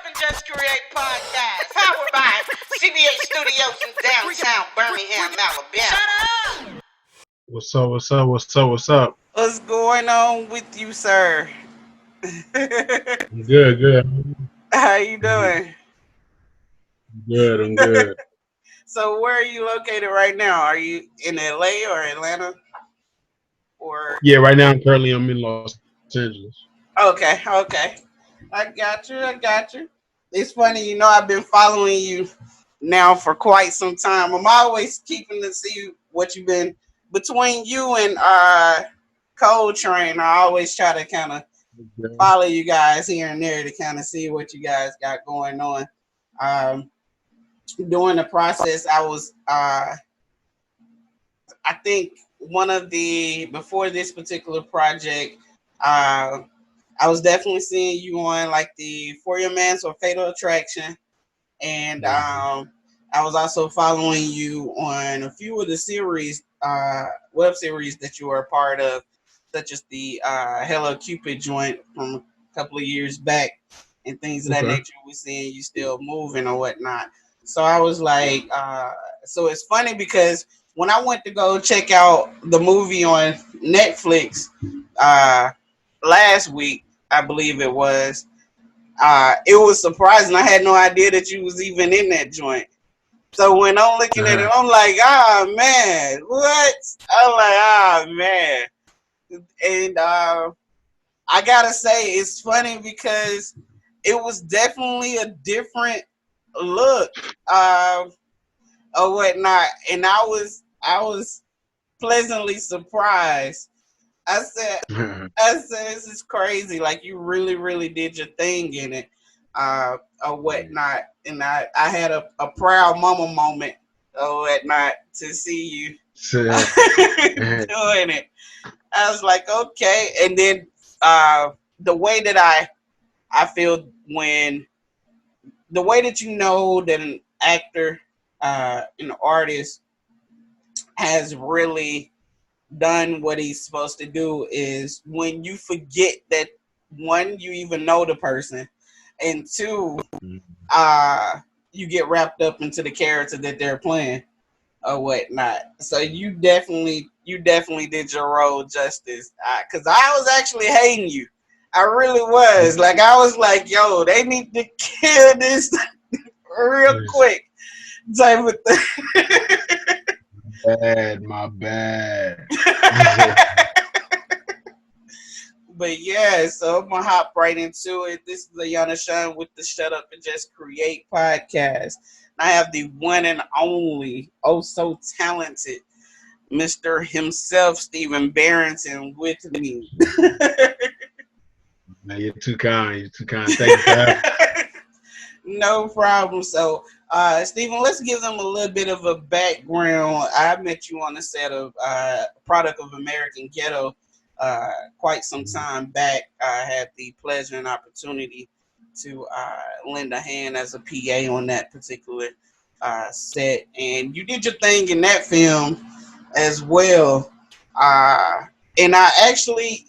and Just Create podcast, powered by CBA Studios in downtown Birmingham, Alabama. Shut up! What's up? What's up? What's up? What's up? What's going on with you, sir? I'm good. Good. How you I'm doing? good. I'm good. So, where are you located right now? Are you in LA or Atlanta? Or Yeah. Right now, I'm in Los Angeles. okay. I got you. It's funny, I've been following you now for quite some time. I'm always keeping to see what you've been between you and Cold Train. I always try to kind of Okay. follow you guys here and there to kind of see what you guys got going on. Um, During the process, I think one of the before this particular project, uh, I was definitely seeing you on like the For Your Man's or Fatal Attraction, and Mhm. I was also following you on a few of the series, web series that you were a part of, such as the Hello Cupid joint from a couple of years back, and things of that Okay. nature. We're seeing you still moving or whatnot. So I was like, so it's funny because when I went to go check out the movie on Netflix uh, last week, I believe it was surprising. I had no idea that you was even in that joint. So when I'm looking at it, Uh-huh. I'm like, ah man, what? I'm like, ah man. And I gotta say, it's funny because it was definitely a different look or whatnot, and I was pleasantly surprised. I said, this is crazy. Like you really, really did your thing in it, or whatnot. And I had a proud mama moment or whatnot to see you So, doing it. I was like, okay. And then the way that I feel when the way that that an actor, an artist has really done what he's supposed to do is when you forget that one, you even know the person, and two, uh, you get wrapped up into the character that they're playing or whatnot. So you definitely did your role justice. Cause I was actually hating you. I really was. Like I was like, yo, they need to kill this real quick type of my bad. thing. But yeah, so I'm gonna hop right into it. This is Ayanna Shon with the Shut Up and Just Create podcast. I have the one and only, oh so talented, Mr. himself, Stephen Barrington, with me. Man, you're too kind. You're too kind. Thank you for having No problem. So, Stephen, let's give them a little bit of a background. I met you on the set of Product of American Ghetto quite some me. time back. I had the pleasure and opportunity to lend a hand as a PA on that particular set, and you did your thing in that film as well. Uh, and I actually,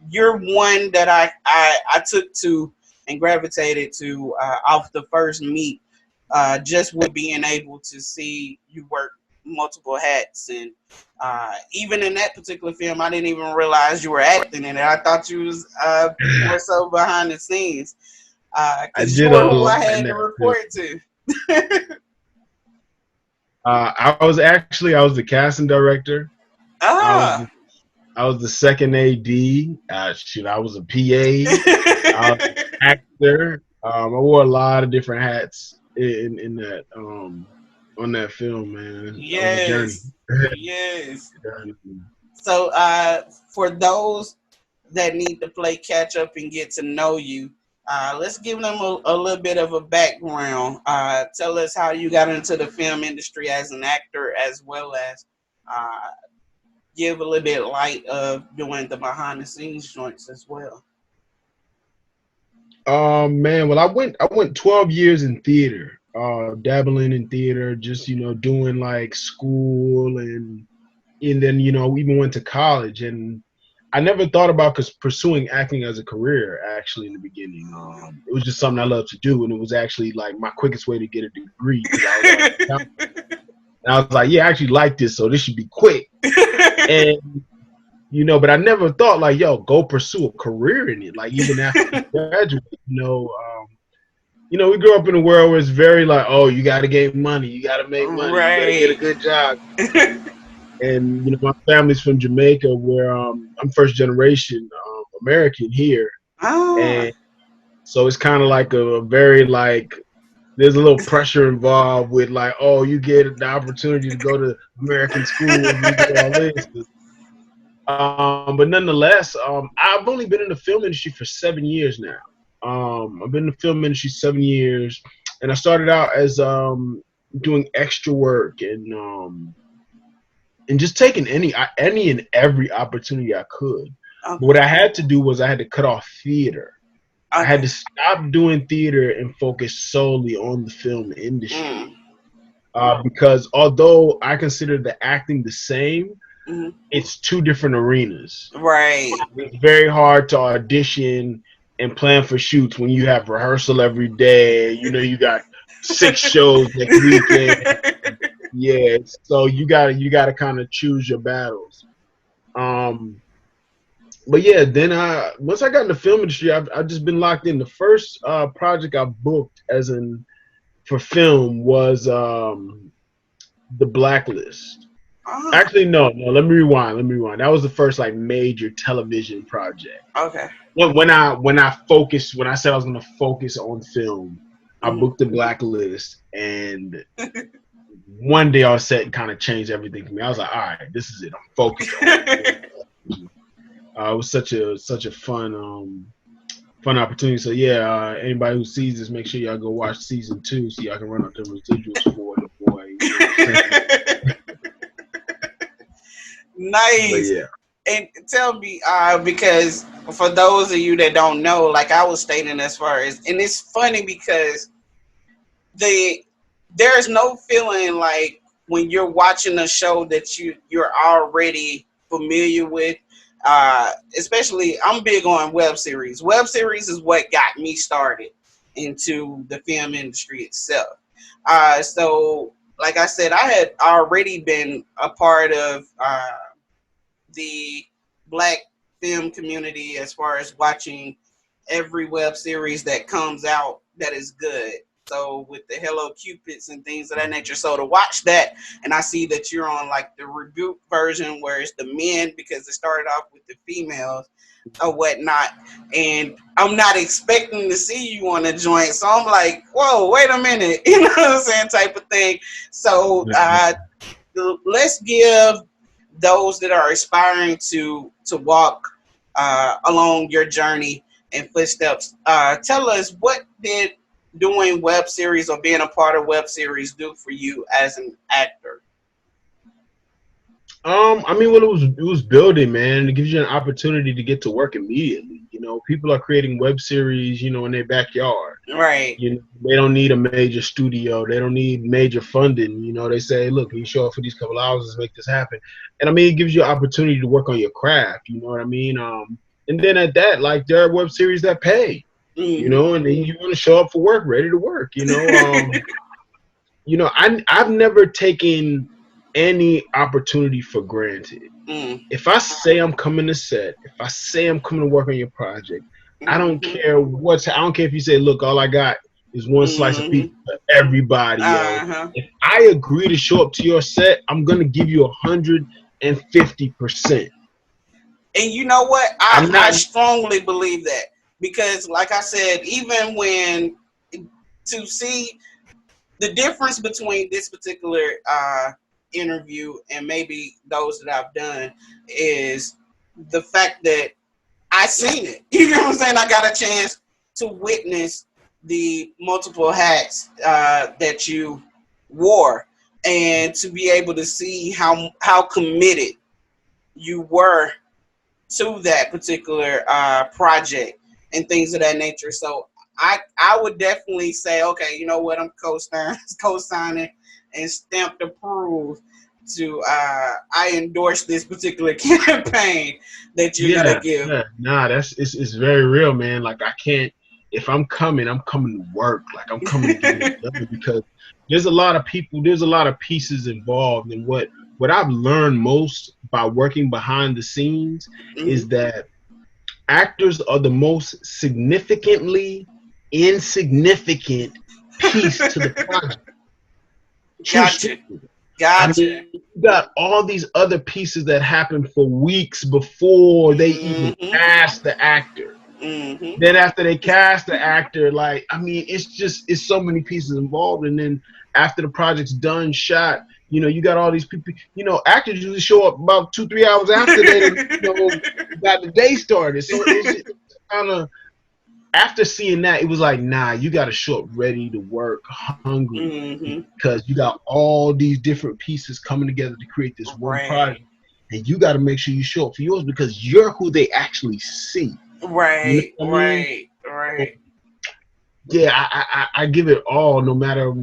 you're one that I took to and gravitated to off the first meet, just with being able to see you work multiple hats. And even in that particular film, I didn't even realize you were acting in it. I thought you was more so behind the scenes I because you did were a who I lot in had to that film. report to. I was the casting director. I was Ah. the I was the second AD. Shoot, I was a PA. I was an actor. I wore a lot of different hats in that on that film, man. That was a journey. Yes. Yes. So, for those that need to play catch up and get to know you, let's give them a little bit of a background. Tell us how you got into the film industry as an actor, as well as uh, give a little bit light of doing the behind the scenes joints as well. Man, well, I went 12 years in theater, dabbling in theater, just doing like school and then we even went to college, and I never thought about pursuing acting as a career. Actually, in the beginning, it was just something I loved to do, and it was actually like my quickest way to get a degree. Because I was like, yeah, I actually like this, so this should be quick. And but I never thought like, yo, go pursue a career in it. Like even after you graduate, we grew up in a world where it's very like, oh, you got to get money, you got to make money, you got to get a good job. And my family's from Jamaica, where I'm first generation American here, and so it's kind of like a very like there's a little pressure involved with like, oh, you get the opportunity to go to American school and you do all this. But nonetheless, I've only been in the film industry for 7 years now. I've been in the film industry 7 years, and I started out as doing extra work and just taking any and every opportunity I could. Okay. But what I had to do was I had to cut off theater. Okay. I had to stop doing theater and focus solely on the film industry. Because although I consider the acting the same, it's two different arenas. Right. It's very hard to audition and plan for shoots when you have rehearsal every day. You got 6 shows next weekend. Yeah, so you gotta kind of choose your battles. But yeah, then once I got in the film industry, I've just been locked in. The first project I booked for film was The Blacklist. Actually, no. Let me rewind. That was the first like major television project. Okay. When I said I was gonna focus on film, I booked The Blacklist, and one day on set kind of changed everything for me. I was like, all right, this is it. I'm focused on it. It was such a fun opportunity. So yeah, anybody who sees this, make sure y'all go watch season 2 so y'all can run up the residuals for the boy. Nice. But yeah. And tell me, because for those of you that don't know, like I was stating as far as, and it's funny because there's no feeling like when you're watching a show that you're already familiar with. Especially, I'm big on web series. Web series is what got me started into the film industry itself. So, like I said, I had already been a part of the Black film community as far as watching every web series that comes out that is good. So with the Hello Cupids and things of that nature. So to watch that, and I see that you're on like the reboot version where it's the men because it started off with the females or whatnot. And I'm not expecting to see you on the joint. So I'm like, whoa, wait a minute. You know what I'm saying? Type of thing. So let's give those that are aspiring to walk along your journey and footsteps. Tell us, what did doing web series or being a part of web series do for you as an actor? I mean, well, it was building, man. It gives you an opportunity to get to work immediately. People are creating web series, in their backyard. Right. They don't need a major studio. They don't need major funding. They say, look, you show up for these couple hours, let's make this happen. And I mean, it gives you an opportunity to work on your craft. You know what I mean? And then at that, like, there are web series that pay. And then you want to show up for work, ready to work. I've never taken any opportunity for granted. If I say I'm coming to set, if I say I'm coming to work on your project, I don't care I don't care if you say, look, all I got is one slice of pizza for everybody. If I agree to show up to your set, I'm gonna give you 150%. And you know what? I strongly believe that. Because, like I said, even when to see the difference between this particular interview and maybe those that I've done is the fact that I seen it. You know what I'm saying? I got a chance to witness the multiple hats that you wore and to be able to see how committed you were to that particular project and things of that nature. So I would definitely say, okay, you know what, I'm co-signing and stamped approved I endorse this particular campaign that you're gonna give. Yeah. Nah, it's very real, man. Like I can't. If I'm coming to work. Like I'm coming to get it done because there's a lot of people. There's a lot of pieces involved, and what I've learned most by working behind the scenes is that actors are the most significantly insignificant piece to the project. Gotcha. I mean, you got all these other pieces that happen for weeks before they even cast the actor. Then after they cast the actor, like, I mean, it's so many pieces involved. And then after the project's done, shot, you got all these people, actors usually show up about 2-3 hours after they, got the day started. So it's kind of, after seeing that, it was like, nah, you got to show up ready to work, hungry, because you got all these different pieces coming together to create this one project. And you got to make sure you show up for yours because you're who they actually see. Right. Yeah, I give it all, no matter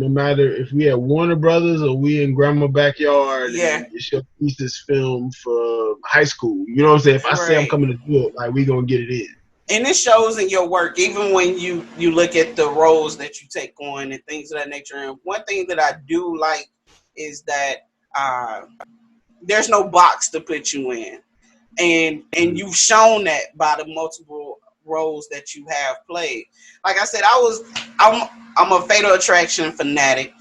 if we at Warner Brothers or we in grandma's backyard. Yeah. And it's your thesis film for high school. You know what I'm saying? If I say I'm coming to do it, like we gonna get it in. And it shows in your work, even when you look at the roles that you take on and things of that nature. And one thing that I do like is that there's no box to put you in, and you've shown that by the multiple roles that you have played. Like I said, I'm a Fatal Attraction fanatic,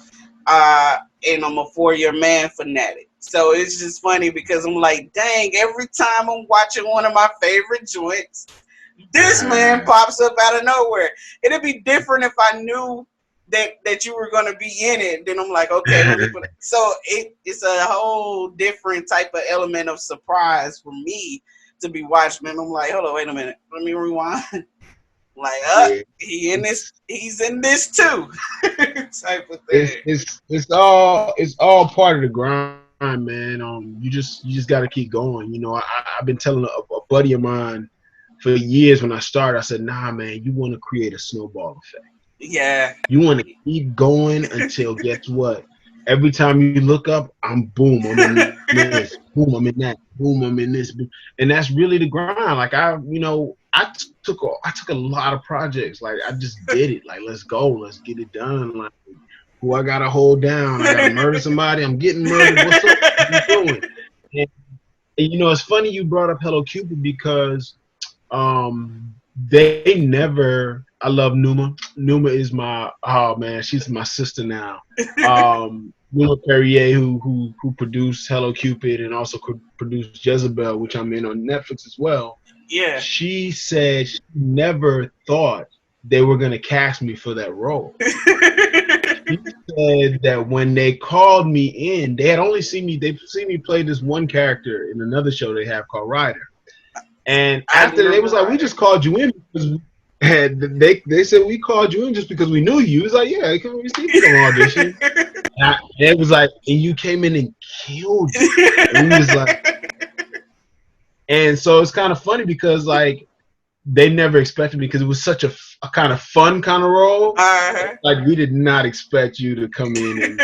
and I'm a For Your Man fanatic. So it's just funny because I'm like, dang, every time I'm watching one of my favorite joints, this man pops up out of nowhere. It'd be different if I knew that you were going to be in it. Then I'm like, okay, let me put it. So it's a whole different type of element of surprise for me to be watching. And I'm like, hold on, wait a minute. Let me rewind. Like, he's in this too. Type of thing. It's all part of the grind, man. You just got to keep going. I've been telling a buddy of mine for years when I started, I said, nah, man, you want to create a snowball effect. Yeah. You want to keep going until, guess what? Every time you look up, I'm in this, boom, I'm in that, boom, I'm in this. Boom. And that's really the grind. Like, I took a lot of projects. Like, I just did it. Like, let's go. Let's get it done. Like, who I got to hold down? I got to murder somebody. I'm getting murdered. What's up? What are you doing? And it's funny you brought up Hello Cupid because they never. I love Numa. Numa is she's my sister now. Numa Perrier, who produced Hello Cupid and also produced Jezebel, which I'm in on Netflix as well. Yeah. She said she never thought they were gonna cast me for that role. She said that when they called me in, they had only seen me play this one character in another show they have called Rider. And after they was like, we just called you in because they said we called you in just because we knew you. It was like, yeah, we see you on audition. And it was like, and you came in and killed it. And we was like, and so it's kind of funny because like they never expected me because it was such a kind of fun kind of role. Like we did not expect you to come in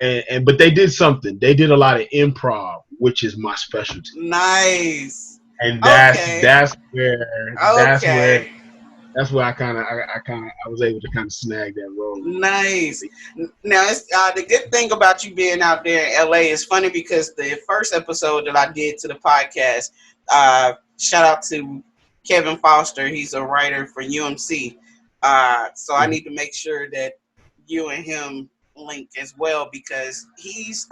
and but they did something. They did a lot of improv, which is my specialty. Nice. And that's where I was able to kind of snag that role. Nice. Now, it's, the good thing about you being out there in LA is funny because the first episode that I did to the podcast, shout out to Kevin Foster. He's a writer for UMC. So I need to make sure that you and him link as well because he's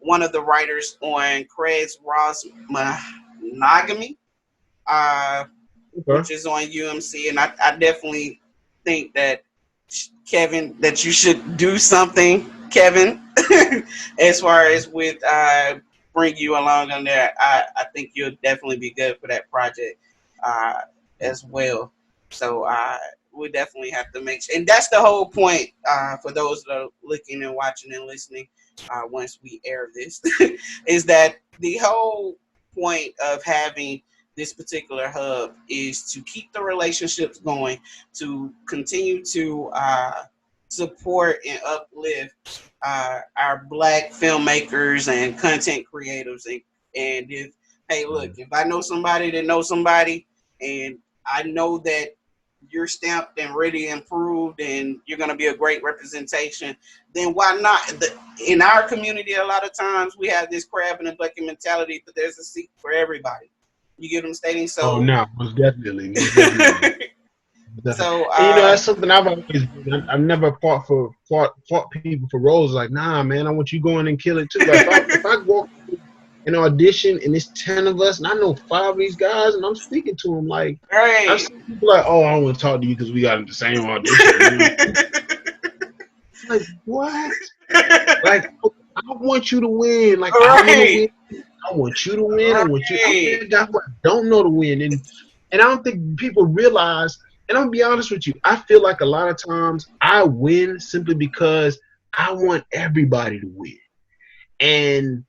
one of the writers on Craig's Ross Monogamy, which is on UMC, and I definitely think that Kevin, that you should do something, Kevin, as far as with bring you along on there. I think you'll definitely be good for that project as well. So we definitely have to make sure, and that's the whole point for those that are looking and watching and listening. Once we air this, is that the whole point of having this particular hub is to keep the relationships going, to continue to support and uplift our Black filmmakers and content creators. And if, hey, look, if I know somebody that knows somebody, and I know that you're stamped and ready and improved and you're going to be a great representation, then why not? In our community, a lot of times we have this crab in the bucket mentality, but there's a seat for everybody. You get what I'm stating? So, no, most definitely. Most definitely. So and, that's something I've always done. I've never fought people for roles. Like, nah, man, I want you going and kill it too. Like, if I walk an audition and it's 10 of us and I know 5 of these guys and I'm speaking to them, like, right. I've seen people like, oh, I don't want to talk to you because we got in the same audition. Like, what? Like, I want you to win. Like, right. I want you to win. I want you. I don't know to win, and I don't think people realize. And I'm gonna be honest with you. I feel like a lot of times I win simply because I want everybody to win, and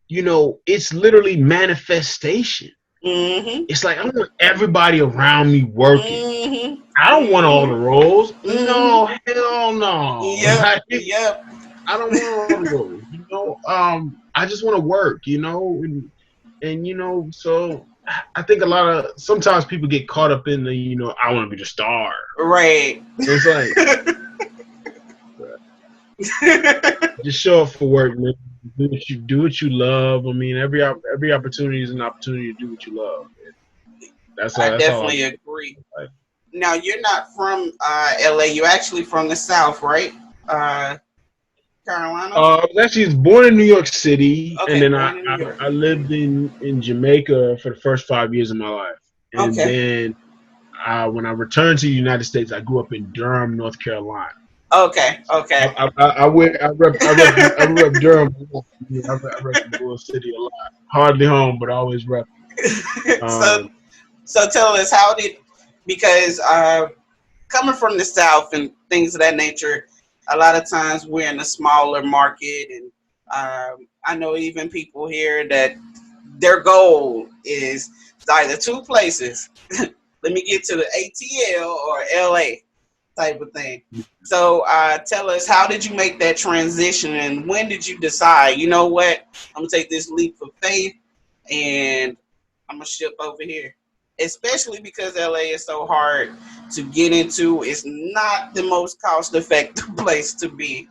it's literally manifestation. Mm-hmm. It's like I want everybody around me working. Mm-hmm. I don't want all the roles. Mm-hmm. No, hell no. Yep. I don't want all the roles. I just want to work. And so I think sometimes people get caught up in the I want to be the star. Right. It's like just show up for work, man. Do what you love. I mean, every opportunity is an opportunity to do what you love. I definitely agree. Like, now, you're not from LA. You're actually from the South, right? Carolina? I was actually born in New York City, okay, and then I lived in Jamaica for the first 5 years of my life. And then when I returned to the United States, I grew up in Durham, North Carolina. Okay. I rep Durham. I rep the Bull City a lot. Hardly home, but always rep. So tell us, because coming from the South and things of that nature, a lot of times we're in a smaller market, and I know even people here that their goal is either 2 places. Let me get to the ATL or LA type of thing. So tell us, how did you make that transition, and when did you decide, you know what, I'm going to take this leap of faith and I'm going to ship over here? Especially because LA is so hard to get into. It's not the most cost-effective place to be.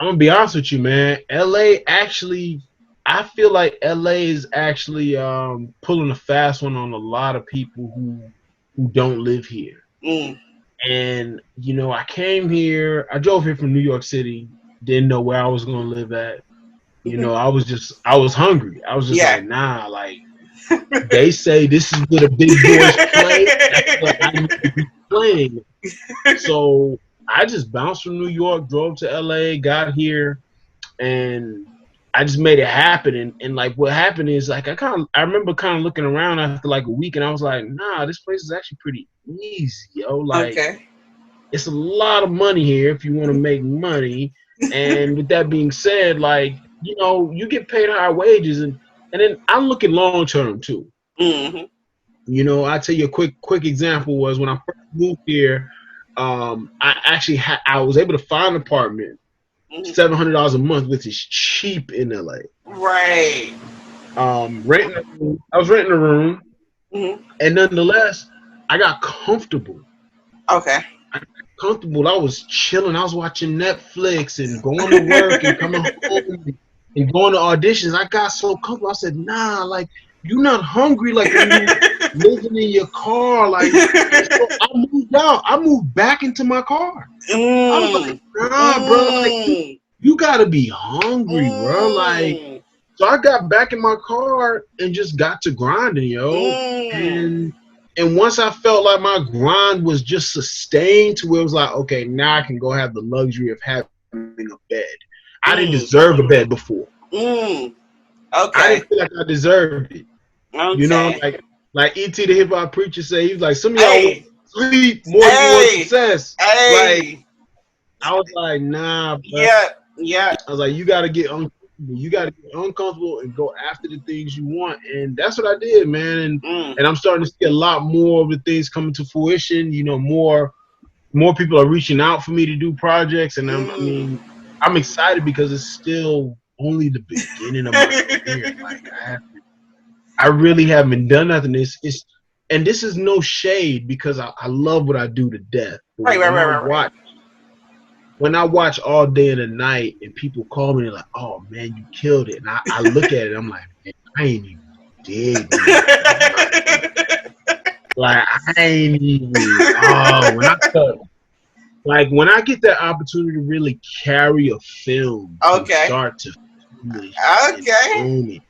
I'm gonna be honest with you, man. LA actually, I feel like LA is actually pulling a fast one on a lot of people who don't live here. And I came here. I drove here from New York City. Didn't know where I was gonna live at. I was hungry. I was just like, nah, like. They say this is where the big boys play. That's what I need to be playing. So I just bounced from New York, drove to LA, got here, and I just made it happen. And like what happened is like I remember kind of looking around after like a week, and I was like, nah, this place is actually pretty easy, yo. Like it's a lot of money here if you want to make money. And with that being said, like you get paid higher wages and then I'm looking long term too. Mm-hmm. I tell you a quick example was when I first moved here. I was able to find an apartment, $700 a month, which is cheap in LA. Right. I was renting a room, and nonetheless, I got comfortable. Okay. I was chilling. I was watching Netflix and going to work and coming home. And going to auditions, I got so comfortable. I said, nah, like, you're not hungry like when you're living in your car. Like, so I moved out. I moved back into my car. I was like, nah, bro, like, you got to be hungry, bro. Like, so I got back in my car and just got to grinding, yo. And once I felt like my grind was just sustained to where it was like, okay, now I can go have the luxury of having a bed. I didn't deserve a bed before. Okay. I didn't feel like I deserved it. Okay. Like E.T. the hip hop preacher say, he's like, some of y'all sleep more than you want success. Like, I was like, nah, bro. Yeah. I was like, you gotta get uncomfortable. You gotta get uncomfortable and go after the things you want. And that's what I did, man. And I'm starting to see a lot more of the things coming to fruition, more more people are reaching out for me to do projects, and I Mm. mean, I'm excited because it's still only the beginning of my career. Like I really haven't done nothing. And this is no shade because I love what I do to death. But Right, right, right, right, right. when I watch All Day and the Night and people call me, they're like, "Oh man, you killed it," and I look at it, I'm like, man, I ain't even did nothing. Like I ain't even. Oh, when I get that opportunity to really carry a film from Okay. start to finish and Okay. own it.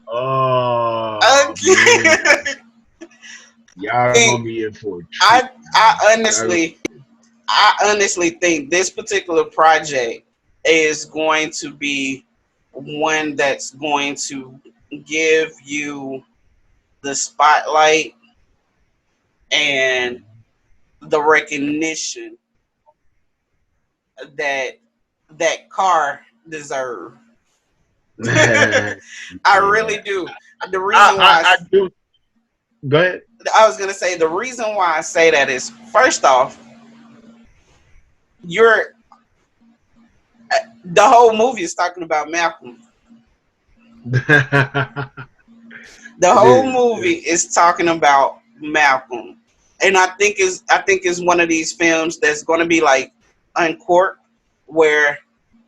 Oh man, Okay. y'all think gonna be in for a treat. I honestly think this particular project is going to be one that's going to give you the spotlight and the recognition that that car deserves. I really Yeah. do. The reason why I do. Go ahead. I was gonna say the reason why I say that is first off, you're the whole movie is talking about Malcolm. The whole movie is talking about Malcolm, and I think is one of these films that's going to be like uncorked, where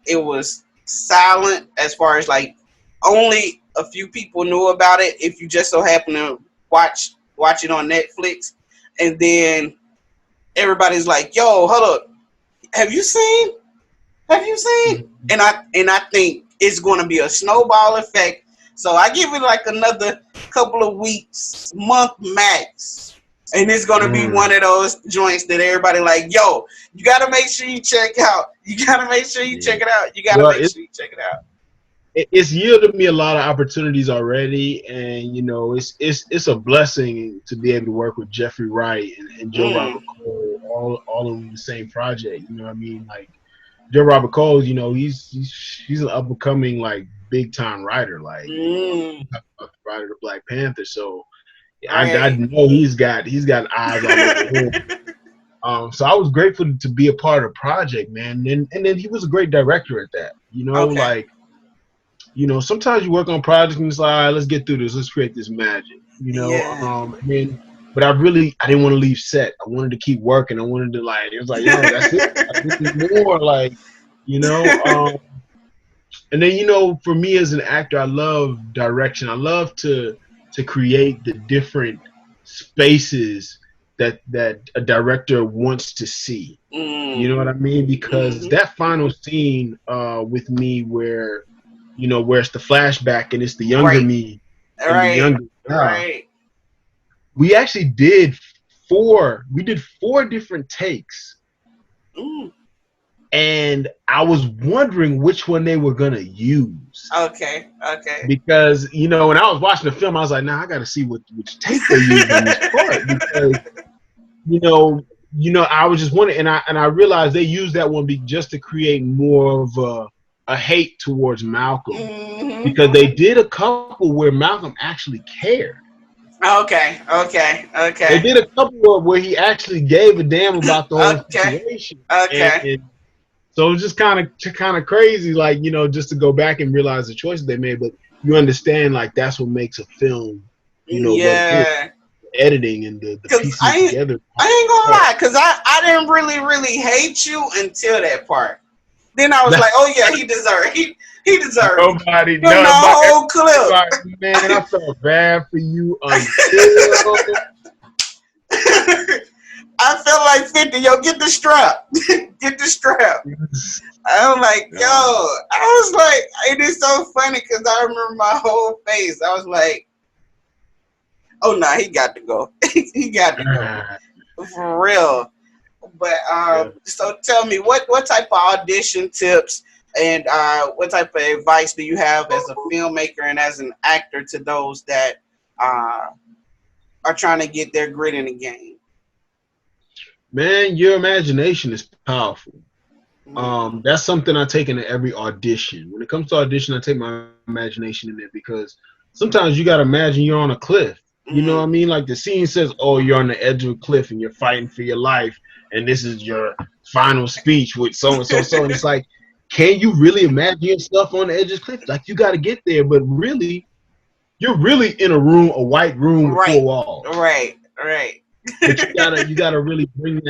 it was silent as far as like only a few people knew about it. If you just so happen to watch it on Netflix, and then everybody's like, "Yo, hold up, have you seen? Have you seen?" And I think it's going to be a snowball effect. So I give it like another couple of weeks, month max, and it's going to be one of those joints that everybody like, "Yo, you got to make sure you check out. You got to make sure you check it out. You got to make sure you check it out." It's yielded me a lot of opportunities already, and you know, it's a blessing to be able to work with Jeffrey Wright and Joe Robert Cole, all in the same project. You know what I mean? Like Joe Robert Cole, you know, he's an up and coming like big time writer, like you know, writer of Black Panther. So I know he's got eyes all over him. So I was grateful to be a part of the project, man. And then he was a great director at that. You know, like. You know, sometimes you work on projects and it's like, all right, let's get through this. Let's create this magic. You know, but I didn't want to leave set. I wanted to keep working. I wanted to it was like, yo, that's it. This is more like, you know. And then, you know, for me as an actor, I love direction. I love to create the different spaces that a director wants to see. You know what I mean? Because that final scene with me where, you know, where it's the flashback and it's the younger me and the younger guy. We actually did four different takes. And I was wondering which one they were gonna use. Okay. Because, you know, when I was watching the film, I was like, nah, I gotta see which take they use on this part. Because, you know, I was just wondering, and I realized they used that one just to create more of a hate towards Malcolm, because they did a couple where Malcolm actually cared. Okay. They did a couple where he actually gave a damn about the whole situation. And so it was just kind of crazy, like, you know, just to go back and realize the choices they made. But you understand, like, that's what makes a film, you know, what it is. Editing and the piecing together. I ain't gonna lie, because I didn't really hate you until that part. Then I was like, oh yeah, he deserved Nobody the whole clip. Man, I felt bad for you until I felt like 50. Yo, get the strap. Get the strap. I was like, yo, I was like, it is so funny because I remember my whole face. I was like, oh nah, he got to go. He got to go. For real. But so tell me, what type of audition tips and what type of advice do you have as a filmmaker and as an actor to those that are trying to get their grit in the game? Man, your imagination is powerful. That's something I take into every audition. When it comes to audition, I take my imagination in there, because sometimes you got to imagine you're on a cliff You know what I mean? Like the scene says, "Oh, you're on the edge of a cliff and you're fighting for your life, and this is your final speech with so and so so." And it's like, can you really imagine yourself on the edge of the cliff? Like you got to get there, but really, you're really in a room, a white room with four walls. Right. But you gotta really bring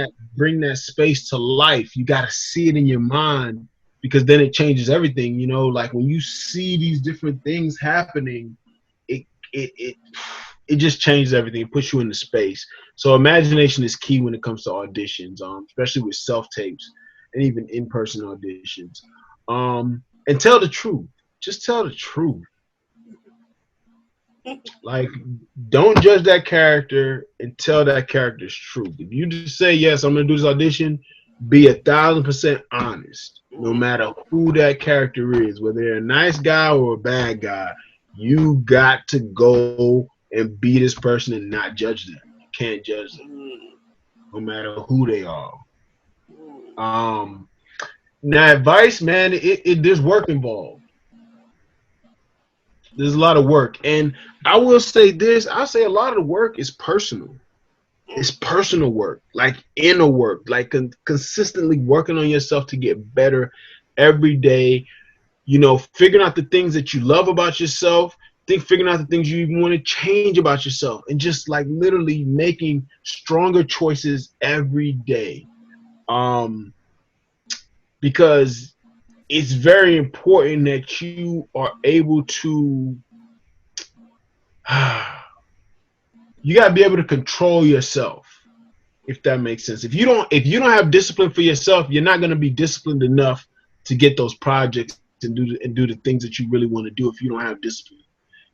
that space to life. You gotta see it in your mind, because then it changes everything. You know, like when you see these different things happening, it just changes everything. It puts you into space. So imagination is key when it comes to auditions, especially with self-tapes and even in-person auditions. And tell the truth. Just tell the truth. Like, don't judge that character and tell that character's truth. If you just say, yes, I'm going to do this audition, be 1,000% honest. No matter who that character is, whether they're a nice guy or a bad guy, you got to go and be this person and not judge them. You can't judge them, no matter who they are. Now, advice, man, there's work involved. There's a lot of work. And I will say this, I'll say a lot of the work is personal. It's personal work, like inner work, like consistently working on yourself to get better every day. You know, figuring out the things that you love about yourself, figuring out the things you even want to change about yourself, and just like literally making stronger choices every day. Because it's very important that you are able to, you got to be able to control yourself, if that makes sense. If you don't have discipline for yourself, you're not going to be disciplined enough to get those projects and do the things that you really want to do if you don't have discipline.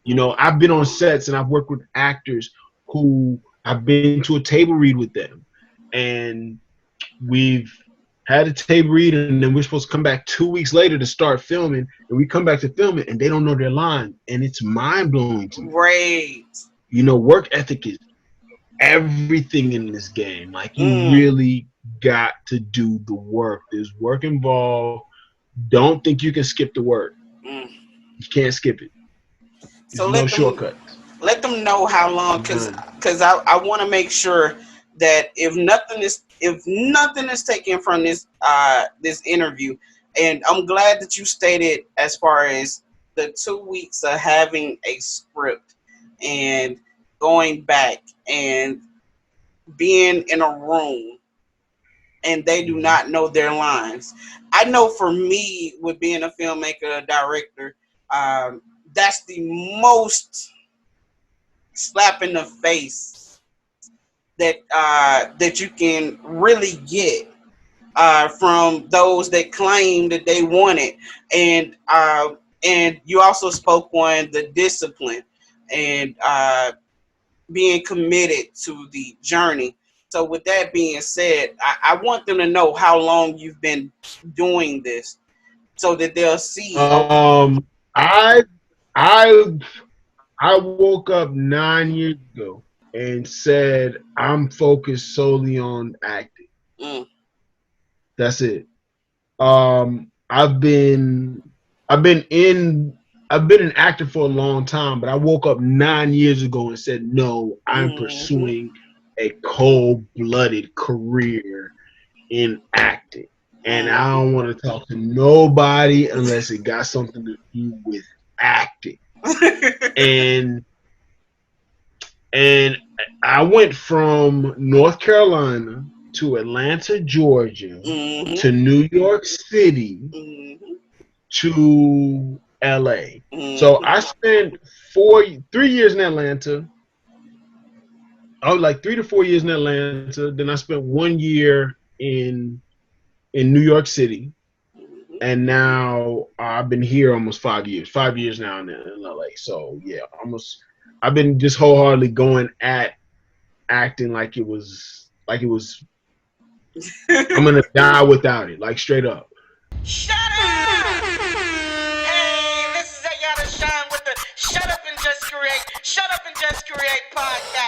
You know, I've been on sets and I've worked with actors who I've been to a table read with them, and we've had a table read, and then we're supposed to come back 2 weeks later to start filming, and we come back to film it, and they don't know their line, and it's mind-blowing to me. Right. You know, work ethic is everything in this game. Like, you really got to do the work. There's work involved. Don't think you can skip the work. You can't skip it. There's no shortcuts. Let them know how long, because I want to make sure that if nothing is taken from this this interview, and I'm glad that you stated as far as the 2 weeks of having a script and going back and being in a room and they do not know their lines. I know for me, with being a filmmaker, a director, that's the most slap in the face that you can really get from those that claim that they want it. And you also spoke on the discipline and being committed to the journey. So with that being said, I want them to know how long you've been doing this, so that they'll see. I woke up 9 years ago and said, I'm focused solely on acting. That's it. I've been an actor for a long time, but I woke up 9 years ago and said, no, I'm pursuing a cold-blooded career in acting. And I don't want to talk to nobody unless it got something to do with acting. And I went from North Carolina to Atlanta, Georgia, to New York City, to LA. So I spent 3 years in Atlanta. I was like 3 to 4 years in Atlanta. Then I spent 1 year in New York City. And now I've been here almost 5 years. 5 years now in LA. So yeah, I've been just wholeheartedly going at acting like it was I'm gonna die without it, like straight up. Shut up! Hey, this is Ayanna Shon with the Shut Up and Just Create podcast.